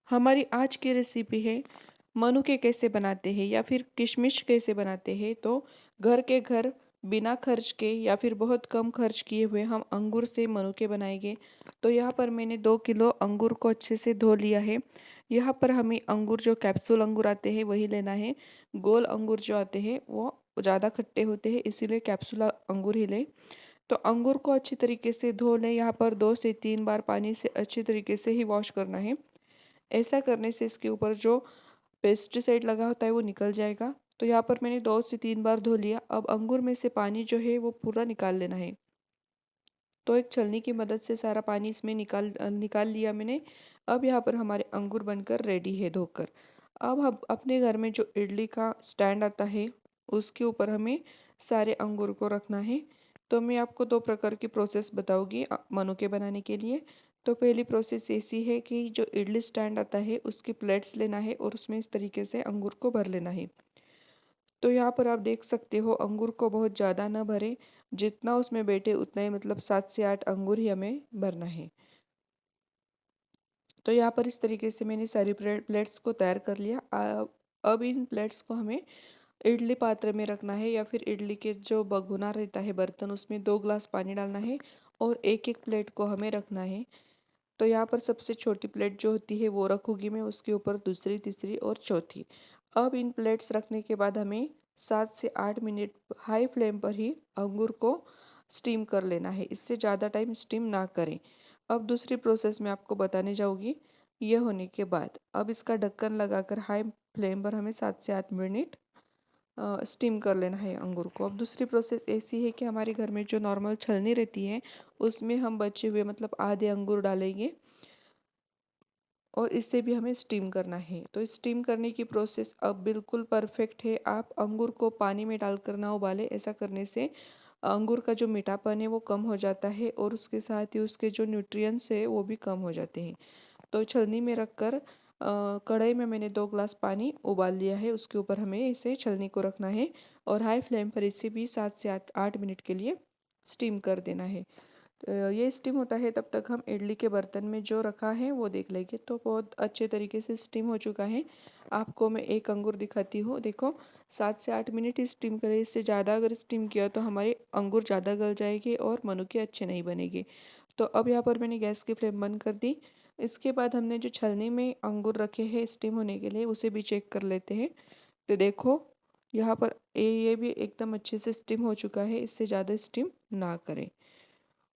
हमारी आज की रेसिपी है मनुके कैसे बनाते हैं या फिर किशमिश कैसे बनाते हैं। तो घर के घर बिना खर्च के या फिर बहुत कम खर्च किए हुए हम अंगूर से मनुके बनाएंगे। तो यहाँ पर मैंने 2 किलो अंगूर को अच्छे से धो लिया है। यहाँ पर हमें अंगूर जो कैप्सूल अंगूर आते हैं वही लेना है। गोल अंगूर जो आते हैं वो ज़्यादा खट्टे होते हैं, इसीलिए कैप्सूल अंगूर ही लें। तो अंगूर को अच्छी तरीके से धो लें। यहाँ पर 2 से 3 बार पानी से अच्छी तरीके से ही वॉश करना है। ऐसा करने से इसके ऊपर जो पेस्टिसाइड लगा होता है वो निकल जाएगा। तो यहाँ पर मैंने 2 से 3 बार धो लिया। अब अंगूर में से पानी जो है वो पूरा निकाल लेना है। तो एक छलनी की मदद से सारा पानी इसमें निकाल लिया मैंने। अब यहाँ पर हमारे अंगूर बनकर रेडी है धोकर। अब हम अपने घर में जो इडली का स्टैंड आता है उसके ऊपर हमें सारे अंगूर को रखना है। तो मैं आपको 2 प्रकार की प्रोसेस बताऊंगी मनुके बनाने के लिए। तो पहली प्रोसेस ऐसी है कि जो इडली स्टैंड आता है उसकी प्लेट्स लेना है और उसमें इस तरीके से अंगूर को भर लेना है। तो यहाँ पर आप देख सकते हो अंगूर को बहुत ज़्यादा ना भरें, जितना उसमें बैठे उतना ही, मतलब 7 से 8 अंगूर ही हमें भरना है। तो यहाँ पर इस तरीके से मैंने सारी प्लेट्स को तैयार कर लिया। अब इन प्लेट्स को हमें इडली पात्र में रखना है या फिर इडली के जो भगोना रहता है बर्तन उसमें 2 ग्लास पानी डालना है और एक एक प्लेट को हमें रखना है। तो यहाँ पर सबसे छोटी प्लेट जो होती है वो रखूँगी मैं, उसके ऊपर दूसरी, तीसरी और चौथी। अब इन प्लेट्स रखने के बाद हमें 7 से 8 मिनट हाई फ्लेम पर ही अंगूर को स्टीम कर लेना है। इससे ज़्यादा टाइम स्टीम ना करें। अब दूसरी प्रोसेस मैं आपको बताने जाऊँगी। यह होने के बाद अब इसका ढक्कन लगाकर हाई फ्लेम पर हमें 7 से 8 मिनट स्टीम कर लेना है अंगूर को। अब दूसरी प्रोसेस ऐसी है कि हमारे घर में जो नॉर्मल छलनी रहती है उसमें हम बचे हुए मतलब आधे अंगूर डालेंगे और इससे भी हमें स्टीम करना है। तो स्टीम करने की प्रोसेस अब बिल्कुल परफेक्ट है। आप अंगूर को पानी में डालकर ना उबालें। ऐसा करने से अंगूर का जो मीठापन है वो कम हो जाता है और उसके साथ ही उसके जो न्यूट्रिएंट्स है वो भी कम हो जाते हैं। तो छलनी में रखकर कढ़ाई में मैंने 2 ग्लास पानी उबाल लिया है। उसके ऊपर हमें इसे छलनी को रखना है और हाई फ्लेम पर इसे भी 7 से 8 मिनट के लिए स्टीम कर देना है। तो ये स्टीम होता है तब तक हम इडली के बर्तन में जो रखा है वो देख लेंगे। तो बहुत अच्छे तरीके से स्टीम हो चुका है। आपको मैं एक अंगूर दिखाती हूँ, देखो 7 से 8 मिनट ही स्टीम करें। इससे ज़्यादा अगर स्टीम किया तो हमारे अंगूर ज़्यादा गल जाएंगे और मनुके अच्छे नहीं बनेंगे। तो अब यहाँ पर मैंने गैस की फ्लेम बंद कर दी। इसके बाद हमने जो छलनी में अंगूर रखे हैं स्टीम होने के लिए उसे भी चेक कर लेते हैं। तो देखो यहाँ पर ये भी एकदम अच्छे से स्टीम हो चुका है। इससे ज़्यादा स्टीम ना करें।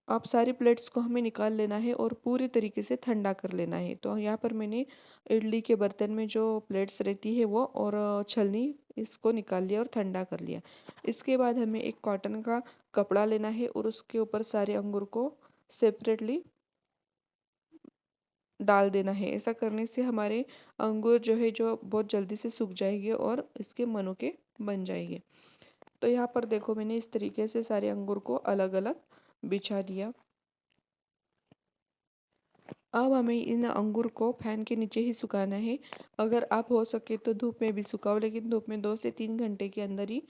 अब सारी प्लेट्स को हमें निकाल लेना है और पूरी तरीके से ठंडा कर लेना है। तो यहाँ पर मैंने इडली के बर्तन में जो प्लेट्स रहती है वो और छलनी इसको निकाल लिया और ठंडा कर लिया। इसके बाद हमें एक कॉटन का कपड़ा लेना है और उसके ऊपर सारे अंगूर को सेपरेटली डाल देना है। ऐसा करने से हमारे अंगूर जो है जो बहुत जल्दी से सूख जाएंगे और इसके मनुके बन जाएंगे। तो यहाँ पर देखो मैंने इस तरीके से सारे अंगूर को अलग अलग बिछा दिया। अब हमें इन अंगूर को फैन के नीचे ही सुखाना है। अगर आप हो सके तो धूप में भी सुखाओ, लेकिन धूप में 2 से 3 घंटे के अंदर ही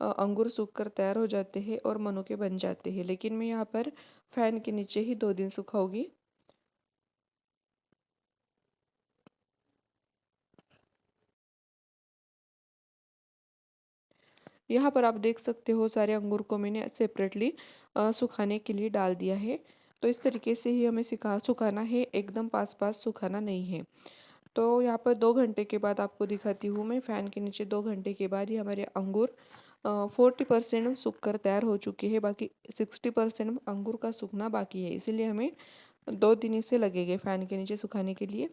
अंगूर सूख कर तैयार हो जाते हैं और मनुके बन जाते हैं। लेकिन मैं यहाँ पर फैन के नीचे ही 2 दिन सुखाऊंगी। यहाँ पर आप देख सकते हो सारे अंगूर को मैंने सेपरेटली सुखाने के लिए डाल दिया है। तो इस तरीके से ही हमें सुखाना है, एकदम पास पास सुखाना नहीं है। तो यहाँ पर 2 घंटे के बाद आपको दिखाती हूँ मैं फैन के नीचे। 2 घंटे के बाद ही हमारे अंगूर 40% सूख कर तैयार हो चुके हैं। बाकी 60% अंगूर का सूखना बाकी है, इसीलिए हमें 2 दिन से लगेंगे फैन के नीचे सुखाने के लिए।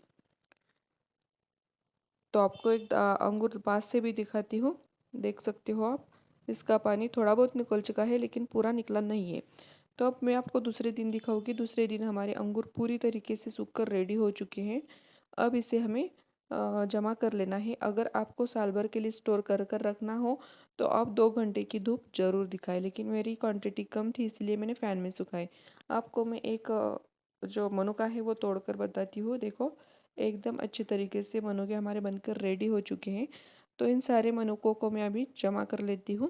तो आपको एक अंगूर पास से भी दिखाती हूँ, देख सकते हो आप। इसका पानी थोड़ा बहुत निकल चुका है लेकिन पूरा निकला नहीं है। तो अब मैं आपको दूसरे दिन दिखाऊंगी। दूसरे दिन हमारे अंगूर पूरी तरीके से सूख कर रेडी हो चुके हैं। अब इसे हमें जमा कर लेना है। अगर आपको साल भर के लिए स्टोर कर कर रखना हो तो आप 2 घंटे की धूप जरूर दिखाएं, लेकिन मेरी क्वांटिटी कम थी इसलिए मैंने फ़ैन में सुखाए। आपको मैं एक जो मनुका है वो तोड़कर बताती हूँ। देखो एकदम अच्छे तरीके से मनुके हमारे बनकर रेडी हो चुके हैं। तो इन सारे मनुकों को मैं अभी जमा कर लेती हूँ।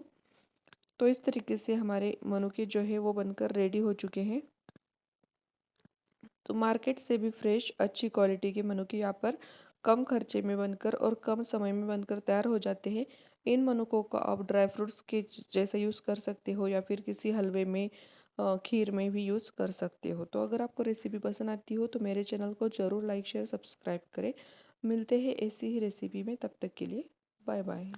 तो इस तरीके से हमारे मनुके जो है वो बनकर रेडी हो चुके हैं। तो मार्केट से भी फ्रेश अच्छी क्वालिटी के मनुके यहाँ पर कम खर्चे में बनकर और कम समय में बनकर तैयार हो जाते हैं। इन मनुकों को आप ड्राई फ्रूट्स के जैसे यूज़ कर सकते हो या फिर किसी हलवे में खीर में भी यूज़ कर सकते हो। तो अगर आपको रेसिपी पसंद आती हो तो मेरे चैनल को ज़रूर लाइक शेयर सब्सक्राइब करें। मिलते हैं ऐसी ही रेसिपी में, तब तक के लिए बाय बाय।